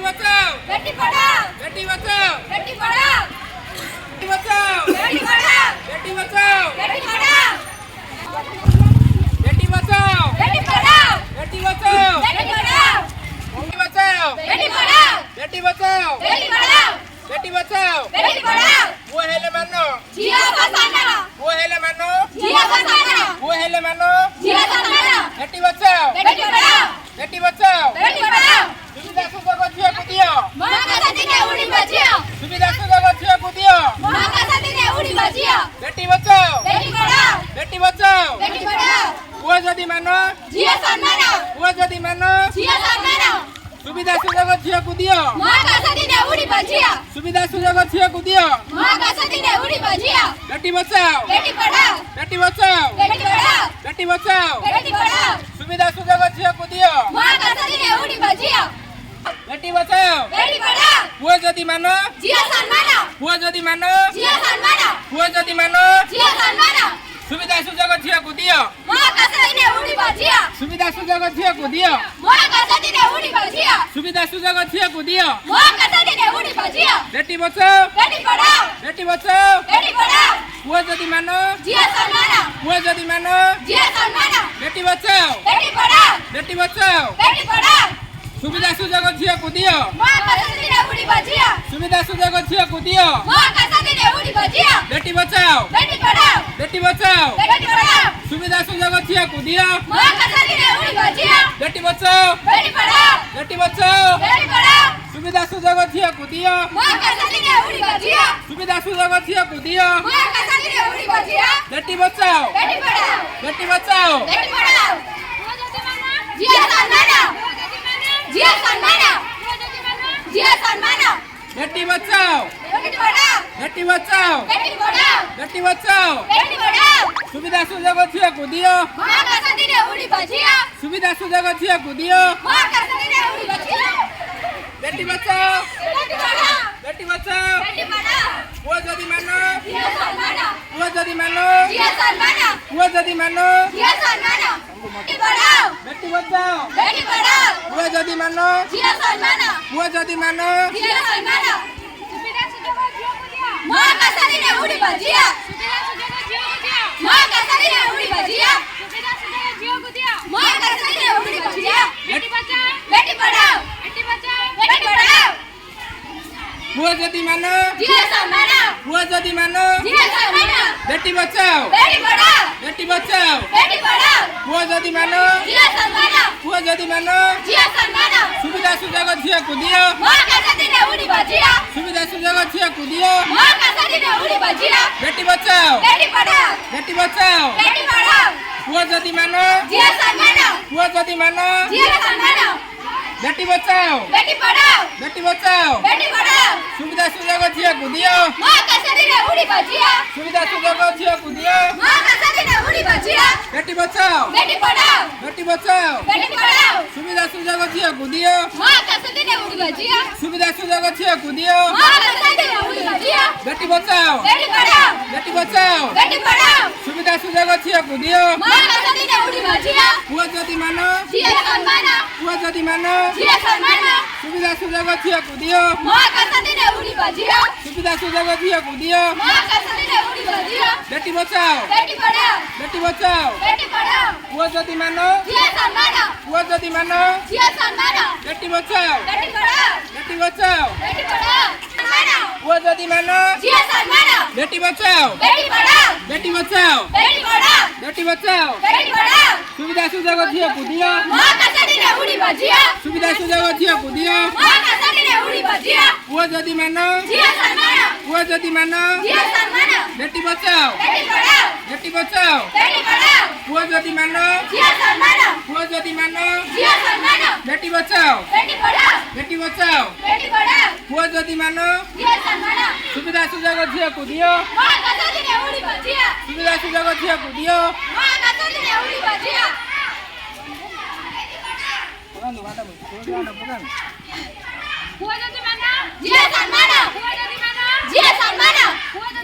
बचाओ बेटी पढ़ाओ बेटी बचाओ बेटी पढ़ाओ बेटी बचाओ बेटी पढ़ाओ बेटी बचाओ बेटी पढ़ाओ बेटी बचाओ बेटी पढ़ाओ बेटी बचाओ बेटी पढ़ाओ बेटी बचाओ बेटी पढ़ाओ बेटी बचाओ बेटी पढ़ाओ बेटी बचाओ बेटी पढ़ाओ वो हेले मानो झियो बसाना वो हेले मानो झियो बसाना वो हेले मानो झियो बसाना बेटी बचाओ बेटी पढ़ाओ बेटी बचाओ बेटी पढ़ाओ सुविधा सुजोग झिଅକୁ ଦିଅ ମହାକାଶ ଦିନେ ଉଡ଼ିବ ଝିଅ ସୁବିଧା ସୁଯୋଗ ଝିଅକୁ ଦିଅ ମହାକାଶ ଦିନେ ଉଡ଼ିବ ଝିଅ ବେଟି ବଚାଓ ବେଟି ପଢ଼ାଓ ବେଟି ବଚାଓ ବେଟି ପଢ଼ାଓ ପୁଅ ଯଦି ମାନ ଝିଅ ସମ୍ମାନ ପୁଅ ଯଦି ମାନ ଝିଅ ସମ୍ମାନ ସୁବିଧା ସୁଯୋଗ ଝିଅକୁ ଦିଅ ମହାକାଶ ଦିନେ ଉଡ଼ିବ ଝିଅ ସୁବିଧା ସୁଯୋଗ ଝିଅକୁ ଦିଅ ମହାକାଶ ଦିନେ ଉଡ଼ିବ ଝିଅ ବେଟି ବଚାଓ ବେଟି ପଢ଼ାଓ ବେଟି ବଚାଓ ବେଟି ପଢ଼ାଓ ବେଟି ବଚାଓ ବେଟି ପଢ଼ାଓ ସୁବିଧା ସୁଯୋଗ ଝିଅକୁ ଦିଅ ମହାକାଶ ଦିନେ ଉଡ଼ିବ ଝିଅ ବେଟି ବଚାଓ ବେଟି ପଢ଼ାଓ ପୁଅ ଯଦି ମାନ ଝିଅ ସମ୍ମାନ ପୁଅ ଯଦି ମାନ ଝିଅ ସମ୍ମାନ ପୁଅ ଯଦି ମାନ ଝିଅ ସମ୍ମାନ ସୁବିଧା ସୁଯୋଗ ଝିଅକୁ ଦିଅ ମହାକାଶ ଦିନେ ଉଡ଼ିବ ଝିଅ ସୁବିଧା ସୁଯୋଗ ଝିଅକୁ ଦିଅ ମହାକାଶ ଦିନେ ଉଡ଼ିବ ଝିଅ ସୁବିଧା ସୁଯୋଗ ଝିଅକୁ ଦିଅ ମହାକାଶ ଦିନେ ଉଡ଼ିବ ଝିଅ ବେଟି ବଚାଓ ବେଟି ପଢ଼ାଓ ବେଟି ବଚାଓ ବେଟି ପଢ଼ାଓ ପୁଅ ଯଦି ମାନ ଝିଅ ସମ୍ମାନ ପୁଅ ଯଦି ମାନ ଝିଅ ସମ୍ମାନ ବେଟି ବଚାଓ ବେଟି ପଢ଼ାଓ ବେଟି ବଚାଓ ବେଟି ପଢ଼ାଓ ସୁବିଧା ସୁଯୋଗ ଝିଅକୁ ଦିଅ ମହାକାଶ ଦିନେ ଉଡ଼ିବ ଝିଅ ସୁବିଧା ସୁଯୋଗ ଝିଅକୁ ଦିଅ ମହାକାଶ ଦିନେ ଉଡ଼ିବ ଝିଅ ବେଟି ବଚାଓ ବେଟି ପଢ଼ାଓ ବେଟି ବଚାଓ ବେଟି ପଢ଼ାଓ ସୁବିଧା ସୁଯୋଗ ଝିଅକୁ ଦିଅ ମହାକାଶ ଦିନେ ଉଡ଼ିବ ଝିଅ ବେଟି ବଚାଓ ବେଟି ପଢ଼ାଓ ବେଟି ବଚାଓ ବେଟି ପଢ଼ାଓ ସୁବିଧା ସୁଯୋଗ ଝିଅକୁ ଦିଅ ମହାକାଶ ଦିନେ ଉଡ଼ିବ ଝିଅ ସୁବିଧା ସୁଯୋଗ ଝିଅକୁ ଦିଅ ମହାକାଶ ଦିନେ ଉଡ଼ିବ ଝିଅ ବେଟି ବଚାଓ ବେଟି ପଢ଼ାଓ ବେଟି ବଚାଓ ବେଟି ପଢ଼ାଓ ଝିଅ ସମ୍ମାନ ଝିଅ ସମ୍ମାନ ଝିଅ ସମ୍ମାନ ବେଟି ବଚାଓ ବେଟି ପଢ଼ାଓ ବେଟି ବଚାଓ ବେଟି ପଢ଼ାଓ ବେଟି ବଚାଓ ବେଟି ପଢ଼ାଓ ସୁବିଧା ସୁଯୋଗ ଝିଅକୁ ଦିଅ ମହାକାଶ ଦିନେ ଉଡ଼ିବ ଝିଅ ସୁବିଧା ସୁଯୋଗ ଝିଅକୁ ଦିଅ ମହାକାଶ ଦିନେ ଉଡ଼ିବ ଝିଅ ବେଟି ବଚାଓ ବେଟି ପଢ଼ାଓ ବେଟି ବଚାଓ ବେଟି ପଢ଼ାଓ ପୁଅ ଯଦି ମାନ ଝିଅ ସମ୍ମାନ ପୁଅ ଯଦି ମାନ ଝିଅ ସମ୍ମାନ ପୁଅ ଯଦି ମାନ ଝିଅ ସମ୍ମାନ ବେଟି ପଢ଼ାଓ ବେଟି ବଚାଓ ବେଟି ପଢ଼ାଓ ପୁଅ ଯଦି ମାନ ଝିଅ ସମ୍ମାନ ପୁଅ ଯଦି ମାନ ଝିଅ ସମ୍ମାନ ମହାକାଶ ଦିନେ ଉଡ଼ିବ ଝିଅ ମହାକାଶ ଦିନେ ଉଡ଼ିବ ଝିଅ ମହାକାଶ ଦିନେ ଉଡ଼ିବ ଝିଅ ବେଟି ପଢ଼ାଓ ବେଟି ପଢ଼ାଓ ପୁଅ ଯଦି ମାନ ଝିଅ ସମ୍ମାନ ପୁଅ ଯଦି ମାନ ଝିଅ ସମ୍ମାନ ବେଟି ବଚାଓ ବେଟି ପଢ଼ାଓ ବେଟି ବଚାଓ ବେଟି ପଢ଼ାଓ ପୁଅ ଯଦି ମାନ ଝିଅ ସମ୍ମାନ ପୁଅ ଯଦି ମାନ ଝିଅ ସମ୍ମାନ ସୁବିଧା ସୁଯୋଗ ଝିଅକୁ ଦିଅ ମହାକାଶ ଦିନେ ଉଡ଼ିବ ଝିଅ ସୁବିଧା ସୁଯୋଗ ଝିଅକୁ ଦିଅ ମହାକାଶ ଦିନେ ଉଡ଼ିବ ଝିଅ ବେଟି ବଚାଓ ବେଟି ପଢ଼ାଓ ବେଟି ବଚାଓ ବେଟି ପଢ଼ାଓ ପୁଅ ଯଦି ମାନ ଝିଅ ସମ୍ମାନ ପୁଅ ଯଦି ମାନ ଝିଅ ସମ୍ମାନ ବେଟି ବଚାଓ ବେଟି ପଢ଼ାଓ ବେଟି ବଚାଓ ବେଟି ପଢ଼ାଓ ସୁବିଧା ସୁଯୋଗ ଝିଅକୁ ଦିଅ ମହାକାଶ ଦିନେ ଉଡ଼ିବ ଝିଅ ସୁବିଧା ସୁଯୋଗ ଝିଅକୁ ଦିଅ ମହାକାଶ ଦିନେ ଉଡ଼ିବ ଝିଅ ବେଟି ବଚାଓ ବେଟି ପଢ଼ାଓ ବେଟି ବଚାଓ ବେଟି ପଢ଼ାଓ ସୁବିଧା ସୁଯୋଗ ଝିଅକୁ ଦିଅ ମହାକାଶ ଦିନେ ଉଡ଼ିବ ଝିଅ ସୁବିଧା ସୁଯୋଗ ଝିଅକୁ ଦିଅ ମହାକାଶ ଦିନେ ଉଡ଼ିବ ଝିଅ ବେଟି ବଚାଓ ବେଟି ପଢ଼ାଓ ବେଟି ବଚାଓ ବେଟି ପଢ଼ାଓ ସୁବିଧା ସୁଯୋଗ ଝିଅକୁ ଦିଅ ମହାକାଶ ଦିନେ ଉଡ଼ିବ ଝିଅ ପୁଅ ଯଦି ମାନ ଝିଅ ସମ୍ମାନ ପୁଅ ଯଦି ମାନ ଝିଅ ସମ୍ମାନ ସୁବିଧା ସୁଯୋଗ ଝିଅକୁ ଦିଅ ମହାକାଶ ଦିନେ ଉଡ଼ିବ ଝିଅ ସୁବିଧା ସୁଯୋଗ ଝିଅକୁ ଦିଅ ମହାକାଶ ଦିନେ ଉଡ଼ିବ ଝିଅ ବେଟି ବଚାଓ ବେଟି ପଢ଼ାଓ ବେଟି ବଚାଓ ବେଟି ପଢ଼ାଓ ପୁଅ ଯଦି ମାନ ଝିଅ ସମ୍ମାନ ପୁଅ ଯଦି ମାନ ଝିଅ ସମ୍ମାନ ବେଟି ବଚାଓ ବେଟି ପଢ଼ାଓ ବେଟି ବଚାଓ ବେଟି ପଢ଼ାଓ ସମ୍ମାନ ପୁଅ ଯଦି ମାନ ଝିଅ ସମ୍ମାନ ବେଟି ବଚାଓ ବେଟି ପଢ଼ାଓ ବେଟି ବଚାଓ ବେଟି ପଢ଼ାଓ ବେଟି ବଚାଓ ବେଟି ପଢ଼ାଓ ସୁବିଧା ସୁଯୋଗ ଝିଅକୁ ଦିଅ ମହାକାଶ ଦିନେ ଉଡ଼ିବ ଝିଅ ସୁବିଧା ସୁଯୋଗ ଝିଅକୁ ଦିଅ ମହାକାଶ ଦିନେ ଉଡ଼ିବ ଝିଅ ପୁଅ ଯଦି ମାନ ଝିଅ ସମ୍ମାନ ପୁଅ ଯଦି ମାନ ଝିଅ ସମ୍ମାନ ବେଟି ବଚାଓ ବେଟି ପଢ଼ାଓ ବେଟି ବଚାଓ ବେଟି ପଢ଼ାଓ ପୁଅ ଯଦି ମାନ ଝିଅ ସମ୍ମାନ ପୁଅ ଯଦି ମାନ ଝିଅ ସମ୍ମାନ ବେଟି ବଚାଓ ବେଟି ପଢ଼ାଓ ବେଟି ବଚାଓ ବେଟି ପଢ଼ାଓ ପୁଅ ଯଦି ମାନ ଝିଅ ସମ୍ମାନ ସୁବିଧା ସୁଯୋଗ ଝିଅକୁ ଦିଅ ମହାକାଶ ଦିନେ ଉଡ଼ିବ ଝିଅ ସୁବିଧା ସୁଯୋଗ ଝିଅକୁ ଦିଅ ମହାକାଶ ଦିନେ ଉଡ଼ିବ ଝିଅ ପୁଅ ଯଦି ମାନ ଝିଅ ସମ୍ମାନ ଝିଅ ସମ୍ମାନ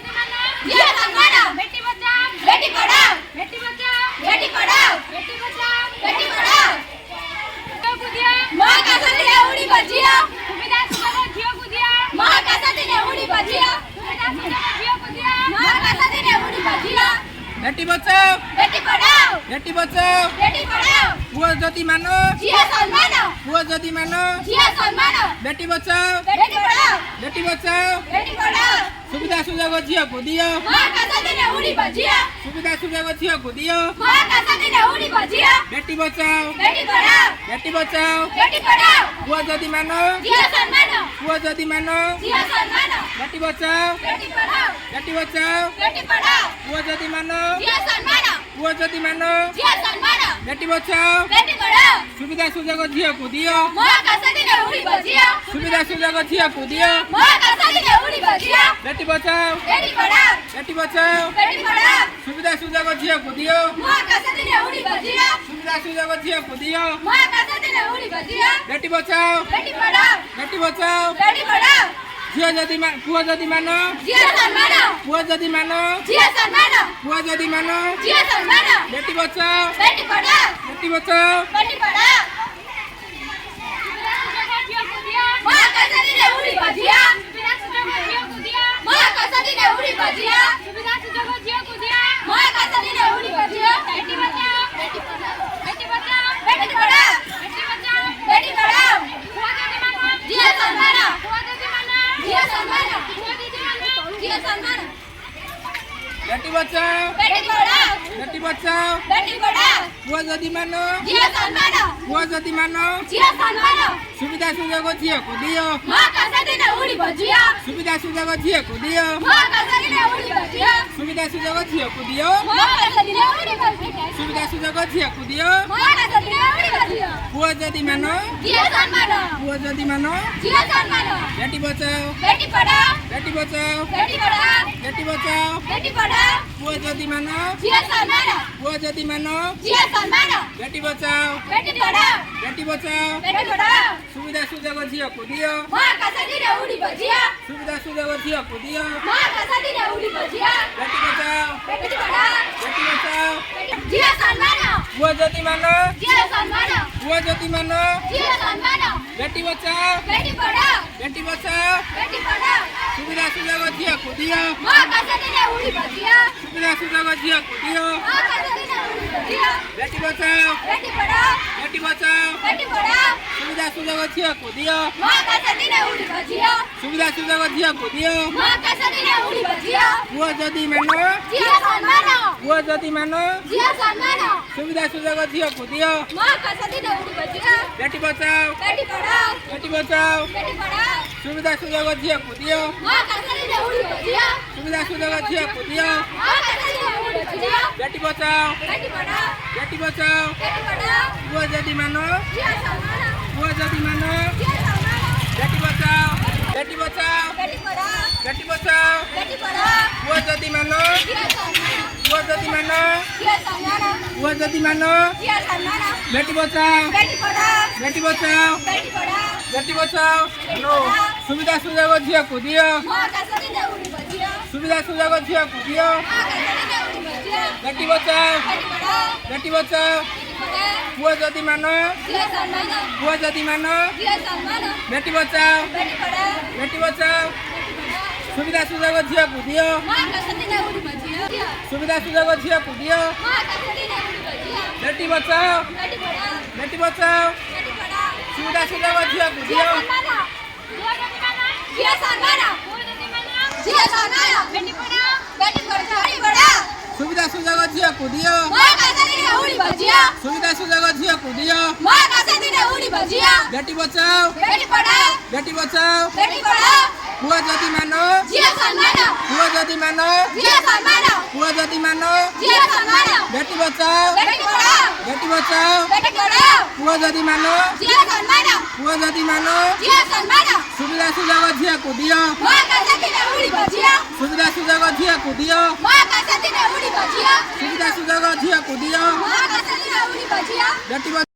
ଝିଅ ସମ୍ମାନ ବେଟି ବଚାଓ ବେଟି ପଢ଼ାଓ ବେଟି ବଚାଓ ବେଟି ପଢ଼ାଓ ବେଟି ବଚାଓ ବେଟି ପଢ଼ାଓ ମହାକାଶ ଦିନେ ଉଡ଼ିବ ଝିଅ ସୁବିଧା ବଜିଆ ସୁବିଧା ସୁଯୋଗ ଝିଅକୁ ଦିଅ ମହାକାଶ ଦିନେ ଉଡ଼ିବ ଝିଅ ବେଟି ବଚାଓ ବେଟି ପଢ଼ାଓ ବେଟି ବଚାଓ ବେଟି ପଢ଼ାଓ ପୁଅ ଯଦି ମାନ ଝିଅ ସମ୍ମାନ ପୁଅ ଯଦି ମାନ ଝିଅ ସମ୍ମାନ ବେଟି ବଚାଓ ବେଟି ପଢ଼ାଓ ବେଟି ବଚାଓ ବେଟି ପଢ଼ାଓ ସୁବିଧା ସୁଯୋଗ ଝିଅକୁ ଦିଅ ମହାକାଶ ଦିନେ ଉଡ଼ିବ ଝିଅ ସୁବିଧା ସୁଯୋଗ ଝିଅକୁ ଦିଅ ମହାକାଶ ଦିନେ ଉଡ଼ିବ ଝିଅ ବେଟି ବଚାଓ ବେଟି ପଢ଼ାଓ ବେଟି ବଚାଓ ବେଟି ପଢ଼ାଓ ପୁଅ ଯଦି ମାନ ଝିଅ ସମ୍ମାନ ପୁଅ ଯଦି ମାନ ଝିଅ ସମ୍ମାନ ବେଟି ବଚାଓ ବେଟି ପଢ଼ାଓ ବେଟି ବଚାଓ ବେଟି ପଢ଼ାଓ ପୁଅ ଯଦି ମାନ ଝିଅ ସମ୍ମାନ ପୁଅ ଯଦି ମାନ ଝିଅ ସମ୍ମାନ ବେଟି ବଚାଓ ବେଟି ପଢ଼ାଓ ସୁବିଧା ସୁଯୋଗ ଝିଅକୁ ଦିଅ ମହାକାଶ ଦିନେ ଉଡ଼ିବ ଝିଅ ସୁବିଧା ସୁଯୋଗ ଝିଅକୁ ଦିଅ ମହାକାଶ ଦିନେ ଉଡ଼ିବ ଝିଅ ବେଟି ବଚାଓ ବେଟି ପଢ଼ାଓ ବେଟି ବଚାଓ ବେଟି ପଢ଼ାଓ ସୁବିଧା ସୁଯୋଗ ଝିଅକୁ ଦିଅ ମହାକାଶ ଦିନେ ଉଡ଼ିବ ଝିଅ ସୁବିଧା ସୁଯୋଗ ଝିଅକୁ ଦିଅ ମହାକାଶ ଦିନେ ଉଡ଼ିବ ଝିଅ ବେଟି ବଚାଓ ବେଟି ପଢ଼ାଓ ବେଟି ବଚାଓ ବେଟି ପଢ଼ାଓ ଝିଅ ଯଦି ପୁଅ ଯଦି ମାନ ଝିଅ ସମ୍ମାନ ପୁଅ ଯଦି ମାନ ଝିଅ ସମ୍ମାନ ପୁଅ ଯଦି ମାନ ଝିଅ ସମ୍ମାନ ବେଟି ବଚାଓ ବେଟି ପଢ଼ାଓ ବେଟି ବଚାଓ ବେଟି ପଢ଼ାଓ ମହାକାଶ ଦିନେ ଉଡ଼ିବ ଝିଅ ମହାକାଶ ଦିନେ ଉଡ଼ିବ ଝିଅ ମହାକାଶ ଦିନେ ଉଡ଼ିବ ଝିଅ ବେଟି ପଢ଼ାଓ ବେଟି ପଢ଼ାଓ ବେଟି ପଢ଼ାଓ ବେଟି ପଢ଼ାଓ ଝିଅ ସମ୍ମାନ ଝିଅ ସମ୍ମାନ ଝିଅ ସମ୍ମାନ ବେଟି ବଚାଓ ବେଟି ପଢ଼ାଓ ବେଟି ବଚାଓ ବେଟି ପଢ଼ାଓ ପୁଅ ଯଦି ମାନ ଝିଅ ସମ୍ମାନ ପୁଅ ଯଦି ମାନ ଝିଅ ସମ୍ମାନ ସୁବିଧା ସୁଯୋଗ ଝିଅକୁ ଦିଅ ମହାକାଶ ଦିନେ ଉଡ଼ିବ ଝିଅ ସୁବିଧା ସୁଯୋଗ ଝିଅକୁ ଦିଅ ମହାକାଶ ଦିନେ ଉଡ଼ିବ ଝିଅ ସୁବିଧା ସୁଯୋଗ ଝିଅକୁ ଦିଅ ମହାକାଶ ଦିନେ ଉଡ଼ିବ ଝିଅ ସୁବିଧା ସୁଯୋଗ ଝିଅକୁ ଦିଅ ମହାକାଶ ଦିନେ ଉଡ଼ିବ ଝିଅ ପୁଅ ଯଦି ମାନ ଝିଅ ସମ୍ମାନ ପୁଅ ଯଦି ମାନ ଝିଅ ସମ୍ମାନ ବେଟି ବଚାଓ ବେଟି ପଢ଼ାଓ ବେଟି ବଚାଓ ବେଟି ପଢ଼ାଓ ବେଟି ବଚାଓ ବେଟି ପଢ଼ାଓ ପୁଅ ଯଦି ମାନ ଝିଅ ସମ୍ମାନ ପୁଅ ଯଦି ମାନ ଝିଅ ସମ୍ମାନ ବେଟି ବଚାଓ ବେଟି ପଢ଼ାଓ ବେଟି ବଚାଓ ବେଟି ପଢ଼ାଓ ସୁବିଧା ସୁଯୋଗ ଝିଅକୁ ଦିଅ ମହାକାଶ ଦିନେ ଉଡ଼ିବ ଝିଅ ସୁବିଧା ସୁଯୋଗ ଝିଅକୁ ଦିଅ ମହାକାଶ ଦିନେ ଉଡ଼ିବ ଝିଅ ବେଟି ବଚାଓ ବେଟି ପଢ଼ାଓ ବେଟି ବଚାଓ ଝିଅ ସମ୍ମାନ ପୁଅ ଯଦି ମାନ ଝିଅ ସମ୍ମାନ ପୁଅ ଯଦି ମାନ ଝିଅ ସମ୍ମାନ ବେଟି ବଚାଓ ବେଟି ପଢ଼ାଓ ବେଟି ବଚାଓ ବେଟି ପଢ଼ାଓ ସୁବିଧା ସୁଯୋଗ ଝିଅକୁ ଦିଅ ମହାକାଶ ଦିନେ ଉଡ଼ିବ ଝିଅ ସୁବିଧା ସୁଯୋଗ ଝିଅକୁ ଦିଅ ମହାକାଶ ଦିନେ ଉଡ଼ିବ ଝିଅ ବେଟି ବଚାଓ ବେଟି ପଢ଼ାଓ ବେଟି ବଚାଓ ବେଟି ପଢ଼ାଓ ସୁବିଧା ସୁଯୋଗ ଝିଅକୁ ଦିଅ ମହାକାଶ ଦିନେ ଉଡ଼ିବ ଝିଅ ସୁବିଧା ସୁଯୋଗ ଝିଅକୁ ଦିଅ ମହାକାଶ ଦିନେ ଉଡ଼ିବ ଝିଅ ପୁଅ ଯଦି ମାନ ଝିଅ ସମ୍ମାନ ପୁଅ ଯଦି ମାନ ଝିଅ ସମ୍ମାନ ସୁବିଧା ସୁଯୋଗ ଝିଅକୁ ଦିଅ ମହାକାଶ ଦିନେ ଉଡ଼ିବ ଝିଅ ବେଟି ବଚାଓ ବେଟି ପଢ଼ାଓ ବେଟି ବଚାଓ ବେଟି ପଢ଼ାଓ ସୁବିଧା ସୁଯୋଗ ଝିଅକୁ ଦିଅ ମହାକାଶ ଦିନେ ଉଡ଼ିବ ଝିଅ ସୁବିଧା ସୁଯୋଗ ଝିଅକୁ ଦିଅ ମହାକାଶ ଦିନେ ଉଡ଼ିବ ଝିଅ ବେଟି ବଚାଓ ବେଟି ପଢ଼ାଓ ବେଟି ବଚାଓ ବେଟି ପଢ଼ାଓ ପୁଅ ଯଦି ମାନ ଝିଅ ସମ୍ମାନ ପୁଅ ଯଦି ମାନ ଝିଅ ସମ୍ମାନ ବେଟି ବଚାଓ ବେଟି ବଚାଓ ବେଟି ପଢ଼ାଓ ବେଟି ବଚାଓ ବେଟି ପଢ଼ାଓ ପୁଅ ଯଦି ମାନ ଝିଅ ସମ୍ମାନ ପୁଅ ଯଦି ମାନ ଝିଅ ସମ୍ମାନ ପୁଅ ଯଦି ମାନ ଝିଅ ସମ୍ମାନ ବେଟି ବଚାଓ ବେଟି ପଢ଼ାଓ ବେଟି ବଚାଓ ବେଟି ପଢ଼ାଓ ବେଟି ବଚାଓ ସୁବିଧା ସୁଯୋଗ ଝିଅକୁ ଦିଅ ମହାକାଶ ଦିନେ ଉଡ଼ିବ ଝିଅ ସୁବିଧା ସୁଯୋଗ ଝିଅକୁ ଦିଅ ମହାକାଶ ଦିନେ ଉଡ଼ିବ ଝିଅ ବେଟି ବଚାଓ ବେଟି ପଢ଼ାଓ ବେଟି ବଚାଓ ବେଟି ପଢ଼ାଓ ପୁଅ ଯଦି ମାନ ଝିଅ ସମ୍ମାନ ପୁଅ ଯଦି ମାନ ଝିଅ ସମ୍ମାନ ବେଟି ବଚାଓ ବେଟି ପଢ଼ାଓ ବେଟି ବଚାଓ ବେଟି ପଢ଼ାଓ ସୁବିଧା ସୁଯୋଗ ଝିଅକୁ ଦିଅ ମହାକାଶ ଦିନେ ଉଡ଼ିବ ଝିଅ ସୁବିଧା ସୁଯୋଗ ଝିଅକୁ ଦିଅ ମହାକାଶ ଦିନେ ଉଡ଼ିବ ଝିଅ ବେଟି ବଚାଓ ବେଟି ପଢ଼ାଓ ବେଟି ବଚାଓ ବେଟି ପଢ଼ାଓ ସୁବିଧା ସୁଯୋଗ ଝିଅକୁ ଝିଅ ଦିଅ ସମ୍ମାନ ଝିଅ ସମ୍ମାନ ଝିଅ ସମ୍ମାନ ବେଟି ପଢ଼ାଓ ବେଟି ପଢ଼ାଓ ସୁବିଧା ସୁଯୋଗ ଝିଅକୁ ଦିଅ ମହାକାଶ ଦିନେ ଉଡ଼ିବ ଝିଅ ସୁବିଧା ସୁଯୋଗ ଝିଅକୁ ଦିଅ ମହାକାଶ ଦିନେ ଉଡ଼ିବ ଝିଅ ବେଟି ବଚାଓ ବେଟି ପଢ଼ାଓ ବେଟି ବଚାଓ ବେଟି ପଢ଼ାଓ ପୁଅ ଯଦି ମାନ ଝିଅ ସମ୍ମାନ ପୁଅ ଯଦି ମାନ ଝିଅ ସମ୍ମାନ ପୁଅ ଯଦି ମାନ ଝିଅ ସମ୍ମାନ ବେଟି ବଚାଓ ବେଟି ପଢ଼ାଓ ବେଟି ବଚାଓ ବେଟି ପଢ଼ାଓ ପୁଅ ଯଦି ମାନ ଝିଅ ସମ୍ମାନ ପୁଅ ଯଦି ମାନ ଝିଅ ସମ୍ମାନ ସୁବିଧା ସୁଯୋଗ ଝିଅକୁ ଦିଅ ମହାକାଶ ଦିନେ ଉଡ଼ିବ ଝିଅ ସୁବିଧା ସୁଯୋଗ ଝିଅକୁ ଦିଅ ମହାକାଶ ଦିନେ ଉଡ଼ିବ ଝିଅ ସୁବିଧା ସୁଯୋଗ ଝିଅକୁ ଦିଅ ମହାକାଶ ଦିନେ ଉଡ଼ିବ ଝିଅ ବେଟି